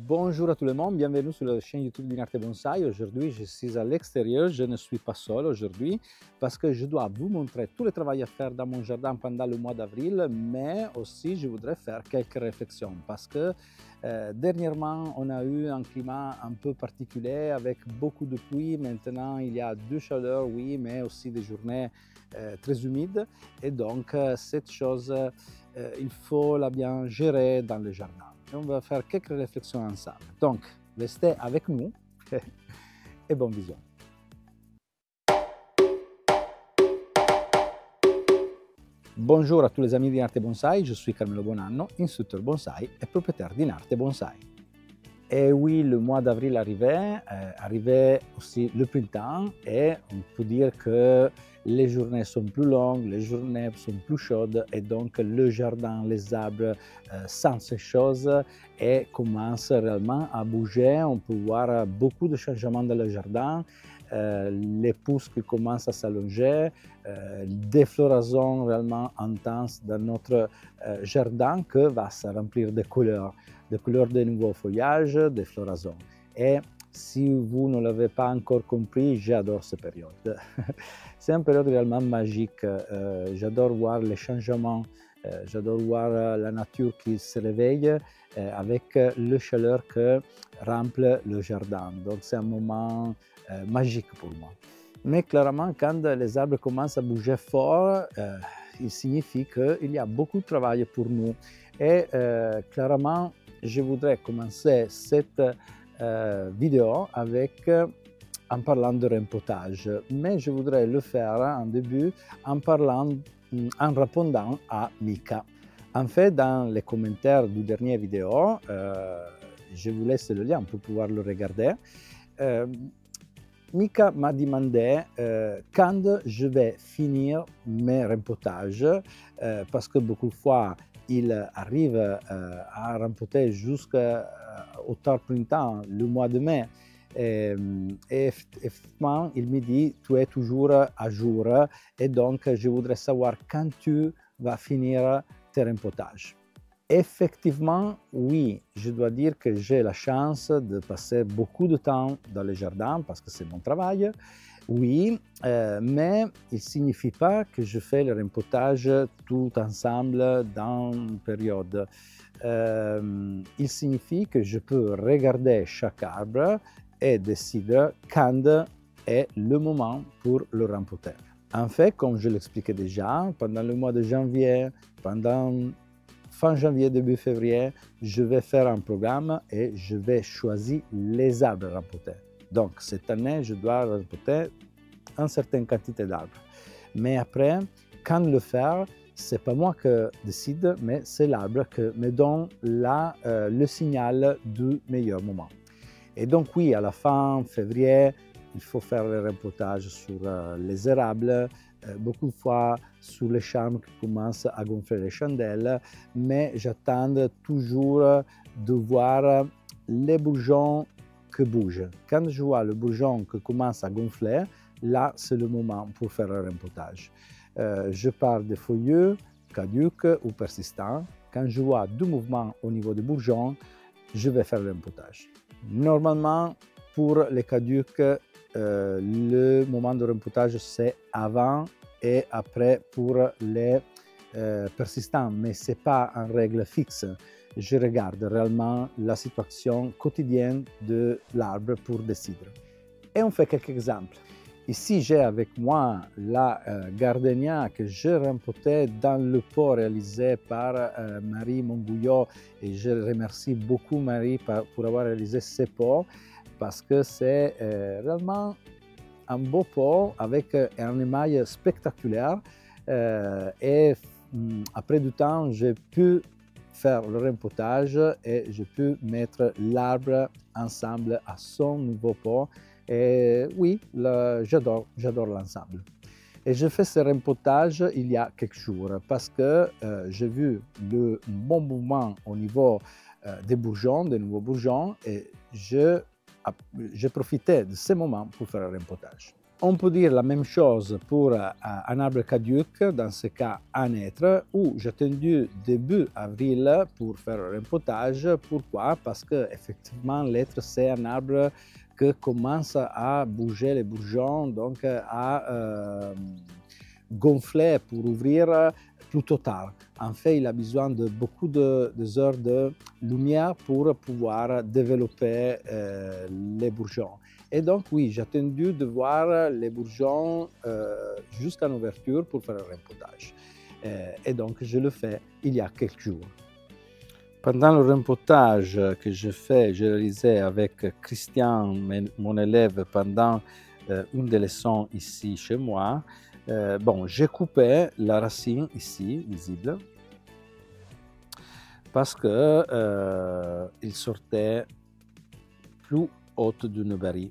Bonjour à tout le monde, bienvenue sur la chaîne YouTube d'Inarte Bonsai. Aujourd'hui, je suis à l'extérieur, je ne suis pas seul aujourd'hui parce que je dois vous montrer tout le travail à faire dans mon jardin pendant le mois d'avril, mais aussi je voudrais faire quelques réflexions parce que dernièrement, on a eu un climat un peu particulier avec beaucoup de pluie. Maintenant, il y a de chaleur, oui, mais aussi des journées très humides et donc cette chose, il faut la bien gérer dans le jardin. Et on va faire quelques réflexions ensemble. Donc, restez avec nous et bonne vision. Bonjour à tous les amis d'Inarte Bonsai, je suis Carmelo Bonanno, instructeur bonsai et propriétaire d'Inarte Bonsai. Et oui, le mois d'avril arrivait aussi le printemps et on peut dire que les journées sont plus longues, les journées sont plus chaudes et donc le jardin, les arbres sentent ces choses et commencent réellement à bouger. On peut voir beaucoup de changements dans le jardin, les pousses qui commencent à s'allonger, des floraisons réellement intenses dans notre jardin qui va se remplir de couleurs de nouveaux feuillages, des floraisons. Et si vous ne l'avez pas encore compris, j'adore cette période. C'est une période réellement magique. J'adore voir les changements, j'adore voir la nature qui se réveille avec le chaleur que remplit le jardin. Donc c'est un moment magique pour moi. Mais clairement, quand les arbres commencent à bouger fort, il signifie qu'il y a beaucoup de travail pour nous. Et clairement, je voudrais commencer cette vidéo en parlant de rempotage, mais je voudrais le faire en début en répondant à Mika. En fait, dans les commentaires du dernier vidéo, je vous laisse le lien pour pouvoir le regarder. Mika m'a demandé quand je vais finir mes rempotages, parce que beaucoup de fois, il arrive à rempoter jusqu'au tard printemps, le mois de mai. Et effectivement, il me dit, tu es toujours à jour et donc je voudrais savoir quand tu vas finir tes rempotages. Effectivement, oui, je dois dire que j'ai la chance de passer beaucoup de temps dans le jardin parce que c'est mon travail. Oui, mais il ne signifie pas que je fais le rempotage tout ensemble dans une période. Il signifie que je peux regarder chaque arbre et décider quand est le moment pour le rempoter. En fait, comme je l'expliquais déjà, pendant le mois de janvier, pendant fin janvier, début février, je vais faire un programme et je vais choisir les arbres rempotés. Donc, cette année, je dois rempoter une certaine quantité d'arbres. Mais après, quand le faire, ce n'est pas moi qui décide, mais c'est l'arbre qui me donne le signal du meilleur moment. Et donc, oui, à la fin février, il faut faire le rempotage sur les érables, beaucoup de fois sur les charmes qui commencent à gonfler les chandelles, mais j'attends toujours de voir les bourgeons qui bougent. Quand je vois le bourgeon qui commence à gonfler, là, c'est le moment pour faire le rempotage. Je parle des feuillus, caducs ou persistants. Quand je vois du mouvement au niveau des bourgeons, je vais faire le rempotage. Normalement, pour les caducs, le moment de rempotage, c'est avant et après pour les persistants, mais ce n'est pas une règle fixe. Je regarde réellement la situation quotidienne de l'arbre pour décider. Et on fait quelques exemples. Ici, j'ai avec moi la gardenia que j'ai rempotée dans le pot réalisé par Marie Mongouillot et je remercie beaucoup Marie pour avoir réalisé ce pot parce que c'est réellement un beau pot avec un émail spectaculaire et après du temps, j'ai pu faire le rempotage et j'ai pu mettre l'arbre ensemble à son nouveau pot. Et oui, j'adore l'ensemble. Et je fais ce rempotage il y a quelques jours parce que j'ai vu le bon mouvement au niveau des bourgeons, des nouveaux bourgeons, et j'ai profité de ce moment pour faire le rempotage. On peut dire la même chose pour un arbre caduc, dans ce cas un être, où j'ai attendu début avril pour faire le rempotage. Pourquoi? Parce que effectivement l'être c'est un arbre qui commence à bouger les bourgeons, donc à gonfler pour ouvrir plutôt tard. En fait, il a besoin de beaucoup d'heures de lumière pour pouvoir développer les bourgeons. Et donc, oui, j'ai attendu de voir les bourgeons jusqu'à l'ouverture pour faire le rempotage. Et donc, je le fais il y a quelques jours. Pendant le rempotage que j'ai réalisé avec Christian, mon élève, pendant une des leçons ici chez moi, bon, j'ai coupé la racine ici, visible, parce que il sortait plus haute d'une barille.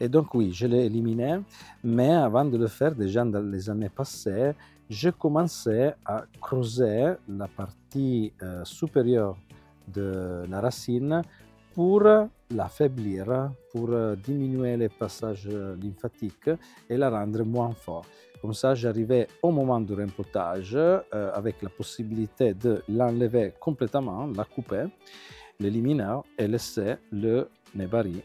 Et donc oui, je l'ai éliminé, mais avant de le faire, déjà dans les années passées, j'ai commencé à creuser la partie supérieure de la racine pour l'affaiblir, pour diminuer les passages lymphatiques et la rendre moins forte. Comme ça, j'arrivais au moment du rempotage avec la possibilité de l'enlever complètement, la couper, l'éliminer et laisser le nébari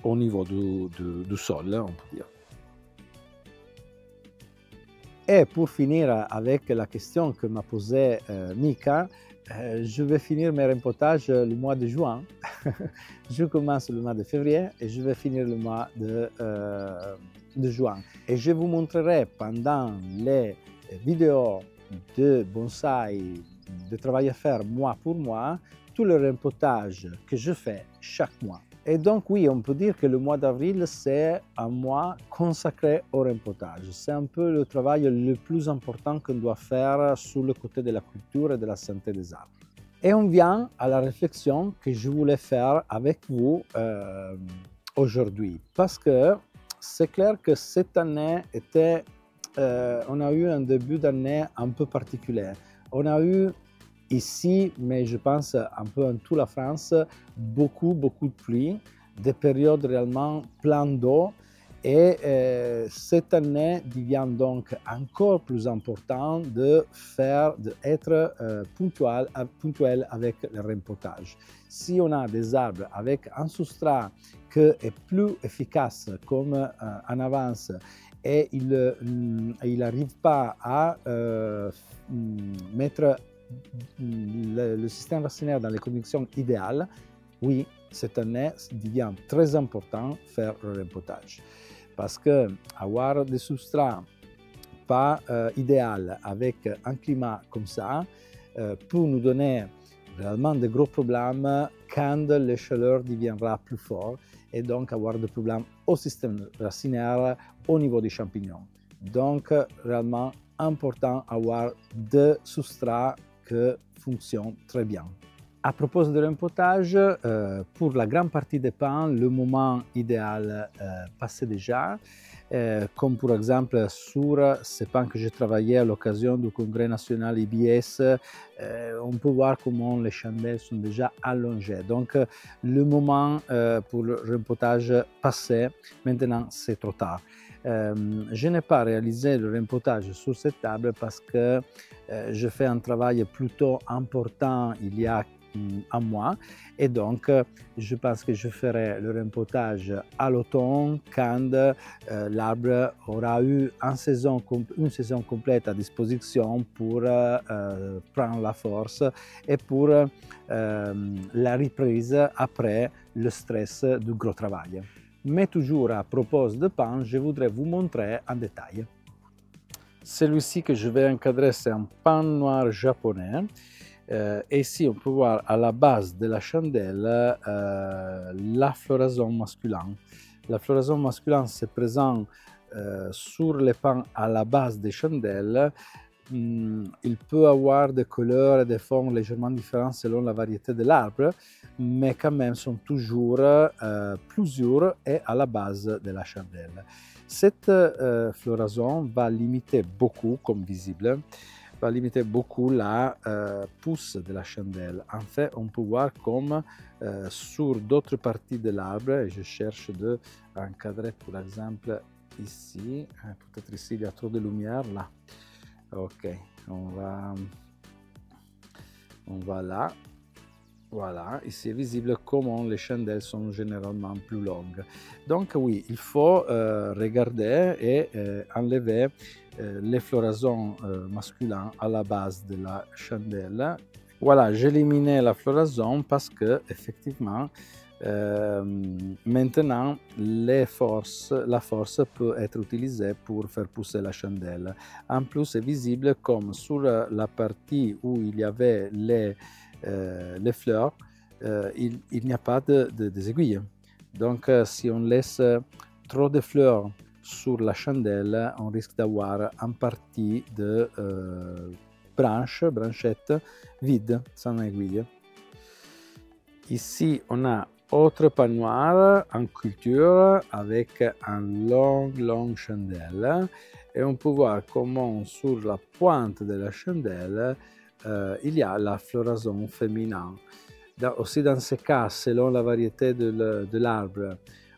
au niveau du sol, on peut dire. Et pour finir avec la question que m'a posée Mika, je vais finir mes rempotages le mois de juin. Je commence le mois de février et je vais finir le mois de juin. Et je vous montrerai pendant les vidéos de bonsaï, de travail à faire mois pour mois, tout le rempotage que je fais chaque mois. Et donc oui, on peut dire que le mois d'avril, c'est un mois consacré au rempotage. C'est un peu le travail le plus important qu'on doit faire sur le côté de la culture et de la santé des arbres. Et on vient à la réflexion que je voulais faire avec vous aujourd'hui. Parce que c'est clair que cette année on a eu un début d'année un peu particulier. On a eu ici, mais je pense un peu en toute la France, beaucoup de pluie, des périodes réellement pleines d'eau. Et cette année devient donc encore plus important d'être ponctuel avec le rempotage. Si on a des arbres avec un substrat qui est plus efficace comme en avance et il n'arrive pas à mettre le système racinaire dans les conditions idéales, oui, cette année, il devient très important de faire le rempotage. Parce que avoir des substrats pas idéaux avec un climat comme ça peut nous donner réellement de gros problèmes quand la chaleur deviendra plus forte et donc avoir des problèmes au système racinaire au niveau des champignons. Donc, réellement important d'avoir des substrats qui fonctionnent très bien. À propos de rempotage, pour la grande partie des pins, le moment idéal passait déjà. Comme par exemple sur ces pins que j'ai travaillé à l'occasion du congrès national IBS, on peut voir comment les chandelles sont déjà allongées. Donc le moment pour le rempotage passé, maintenant c'est trop tard. Je n'ai pas réalisé le rempotage sur cette table parce que je fais un travail plutôt important il y a un mois et donc je pense que je ferai le rempotage à l'automne quand l'arbre aura eu une saison complète à disposition pour prendre la force et pour la reprise après le stress du gros travail. Mais toujours à propos de pin, je voudrais vous montrer en détail. Celui-ci que je vais encadrer, c'est un pin noir japonais. Et ici, on peut voir à la base de la chandelle la floraison masculine. La floraison masculine se présente sur les pins à la base des chandelles. Il peut avoir des couleurs et des formes légèrement différentes selon la variété de l'arbre, mais quand même sont toujours plusieurs et à la base de la chandelle. Cette floraison va limiter beaucoup, comme visible, va limiter beaucoup la pousse de la chandelle. En fait, on peut voir comme sur d'autres parties de l'arbre, et je cherche de encadrer par exemple ici, peut-être ici il y a trop de lumière, là. Ok, on va là. Voilà, ici est visible comment les chandelles sont généralement plus longues. Donc oui, il faut regarder et enlever les floraisons masculins à la base de la chandelle. Voilà, j'ai éliminé la floraison parce que effectivement, maintenant la force peut être utilisée pour faire pousser la chandelle. En plus, c'est visible comme sur la partie où il y avait les fleurs, il n'y a pas des aiguilles. Donc, si on laisse trop de fleurs sur la chandelle, on risque d'avoir une partie de branchettes vides, sans aiguille. Ici, on a autre pannoir en culture avec une longue chandelle. Et on peut voir comment sur la pointe de la chandelle, il y a la floraison féminine. Aussi dans ce cas, selon la variété de l'arbre,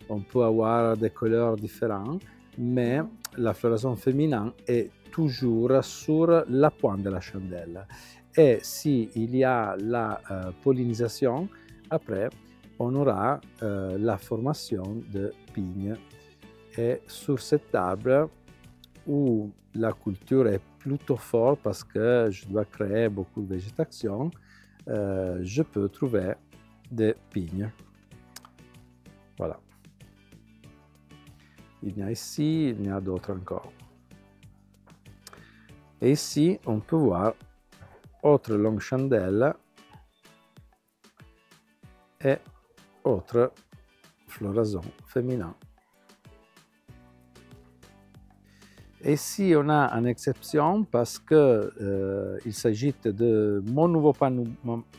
on peut avoir des couleurs différentes, mais la floraison féminine est toujours sur la pointe de la chandelle. Et s'il y a la pollinisation, après, on aura la formation de pignes. Et sur cet arbre, où la culture est plutôt forte parce que je dois créer beaucoup de végétation, je peux trouver des pignes. Voilà. Il y a ici, il y a d'autres encore. Et ici, on peut voir autre longue chandelle et autre floraison féminin. Et ici, on a une exception parce qu'il s'agit de mon nouveau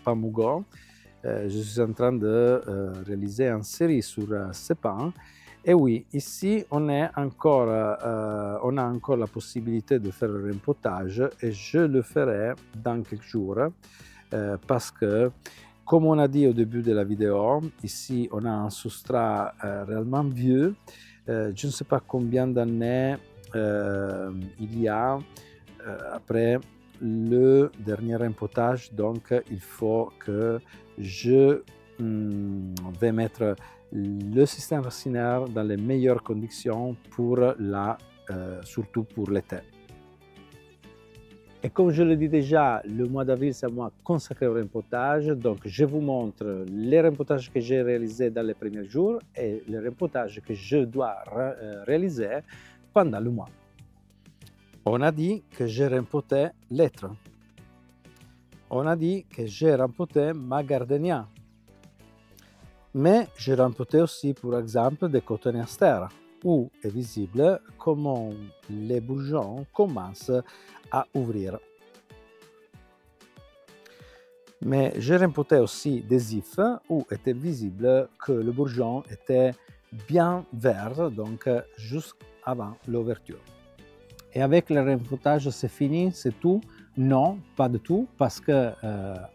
Pamougon. Je suis en train de réaliser une série sur ce pain. Et oui, ici, on a encore la possibilité de faire le rempotage et je le ferai dans quelques jours parce que, comme on a dit au début de la vidéo, ici, on a un substrat réellement vieux. Je ne sais pas combien d'années il y a après le dernier rempotage, donc il faut que je vais mettre le système racinaire dans les meilleures conditions pour surtout pour l'été. Et comme je le dis déjà, le mois d'avril, c'est un mois consacré au rempotage. Donc, je vous montre les rempotages que j'ai réalisés dans les premiers jours et les rempotages que je dois réaliser pendant le mois. On a dit que j'ai rempoté l'être. On a dit que j'ai rempoté ma gardenia. Mais j'ai rempoté aussi, par exemple, des cotonéastères, où est visible comment les bourgeons commencent à ouvrir. Mais j'ai rempoté aussi des ifs, où était visible que le bourgeon était bien vert, donc juste avant l'ouverture. Et avec le rempotage, c'est fini, c'est tout? Non, pas du tout, parce que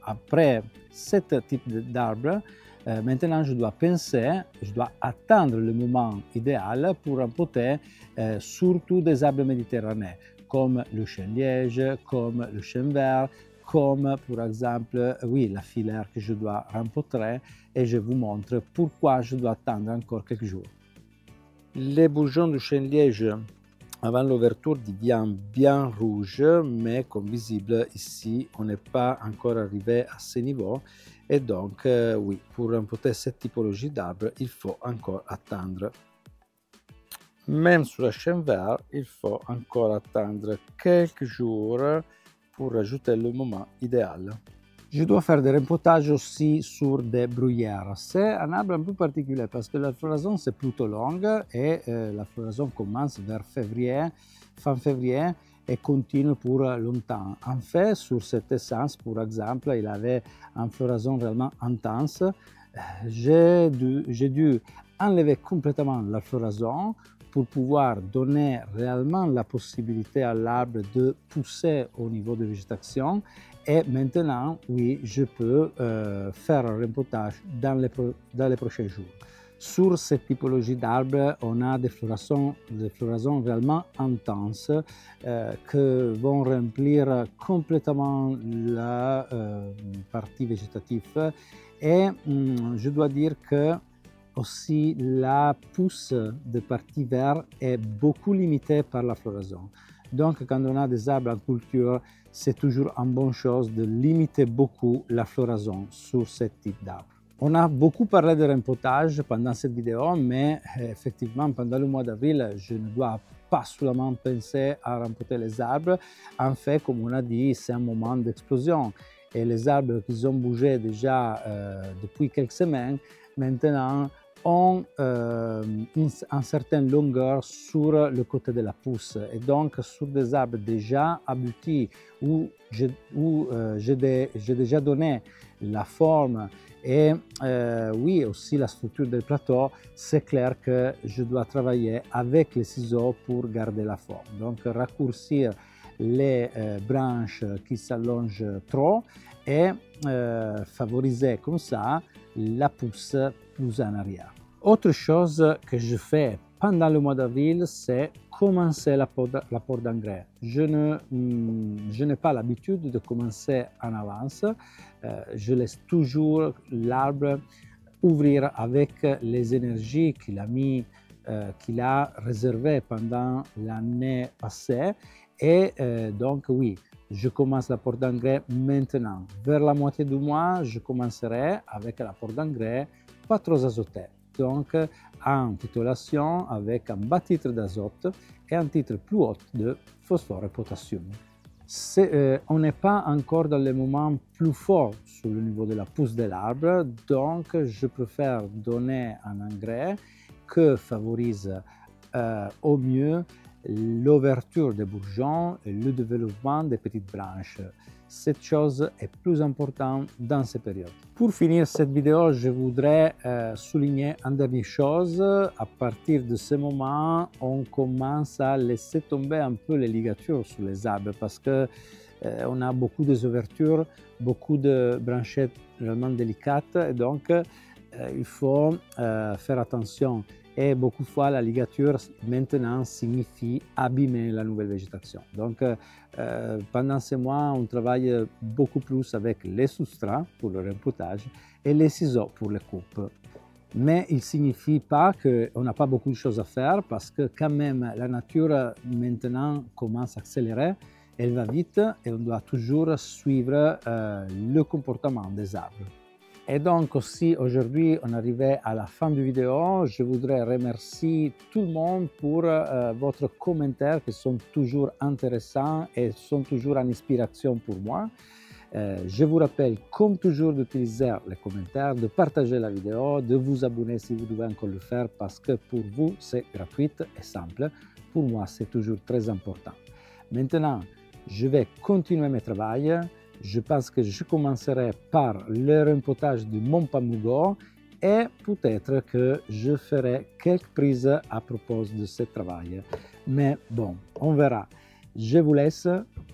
après ce type d'arbre, maintenant je dois penser, je dois attendre le moment idéal pour rempoter surtout des arbres méditerranéens, comme le chêne-liège, comme le chêne vert, comme par exemple, oui, la filaire que je dois rempoter, et je vous montre pourquoi je dois attendre encore quelques jours. Les bourgeons du chêne-liège avant l'ouverture deviennent bien rouges, mais comme visible ici, on n'est pas encore arrivé à ce niveau. Et donc, oui, pour rempoter cette typologie d'arbre, il faut encore attendre. Même sur le chêne vert, il faut encore attendre quelques jours pour rajouter le moment idéal. Je dois faire des rempotages aussi sur des bruyères. C'est un arbre un peu particulier parce que la floraison c'est plutôt longue et la floraison commence vers février, fin février et continue pour longtemps. En fait, sur cette essence, par exemple, il avait une floraison vraiment intense. J'ai dû enlever complètement la floraison pour pouvoir donner réellement la possibilité à l'arbre de pousser au niveau de végétation. Et maintenant, oui, je peux faire un rempotage dans les prochains jours. Sur cette typologie d'arbres, on a des floraisons réellement intenses qui vont remplir complètement la partie végétative. Et je dois dire que aussi la pousse de partie verte est beaucoup limitée par la floraison. Donc quand on a des arbres en culture, c'est toujours une bonne chose de limiter beaucoup la floraison sur ce type d'arbre. On a beaucoup parlé de rempotage pendant cette vidéo, mais effectivement, pendant le mois d'avril, je ne dois pas seulement penser à rempoter les arbres. En fait, comme on a dit, c'est un moment d'explosion. Et les arbres qui ont bougé déjà depuis quelques semaines, maintenant, ont une certaine longueur sur le côté de la pousse. Et donc, sur des arbres déjà aboutis, où j'ai déjà donné la forme et oui, aussi la structure del plateau, c'est clair que je dois travailler avec les ciseaux pour garder la forme. Donc, raccourcir les branches qui s'allongent trop et favoriser comme ça la pousse plus en arrière. Autre chose que je fais pendant le mois d'avril, c'est commencer l'apport d'engrais. Je n'ai pas l'habitude de commencer en avance. Je laisse toujours l'arbre ouvrir avec les énergies qu'il a réservées pendant l'année passée. Et donc oui, je commence l'apport d'engrais maintenant. Vers la moitié du mois, je commencerai avec l'apport d'engrais pas trop azoté. Donc en titulation avec un bas titre d'azote et un titre plus haut de phosphore et potassium. On n'est pas encore dans les moments plus forts sur le niveau de la pousse de l'arbre, donc je préfère donner un engrais qui favorise au mieux l'ouverture des bourgeons et le développement des petites branches. Cette chose est plus importante dans ces périodes. Pour finir cette vidéo, je voudrais souligner une dernière chose. À partir de ce moment, on commence à laisser tomber un peu les ligatures sur les arbres parce que on a beaucoup d'ouvertures, beaucoup de branchettes vraiment délicates et donc il faut faire attention. Et beaucoup de fois, la ligature maintenant signifie abîmer la nouvelle végétation. Donc, pendant ces mois, on travaille beaucoup plus avec les substrats pour le rempotage et les ciseaux pour les coupes. Mais il ne signifie pas qu'on n'a pas beaucoup de choses à faire parce que quand même, la nature maintenant commence à accélérer, elle va vite et on doit toujours suivre le comportement des arbres. Et donc aussi aujourd'hui on est arrivé à la fin de la vidéo. Je voudrais remercier tout le monde pour votre commentaires qui sont toujours intéressants et sont toujours une inspiration pour moi. Je vous rappelle comme toujours d'utiliser les commentaires, de partager la vidéo, de vous abonner si vous devez encore le faire parce que pour vous c'est gratuit et simple. Pour moi c'est toujours très important. Maintenant je vais continuer mes travaux. Je pense que je commencerai par le rempotage de mon pamougo et peut-être que je ferai quelques prises à propos de ce travail. Mais bon, on verra. Je vous laisse,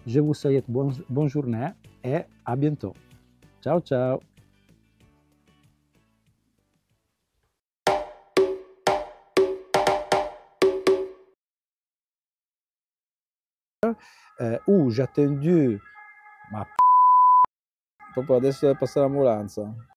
je vous souhaite bonne journée et à bientôt. Ciao, ciao! Où j'ai attendu ma proprio adesso deve passare l'ambulanza.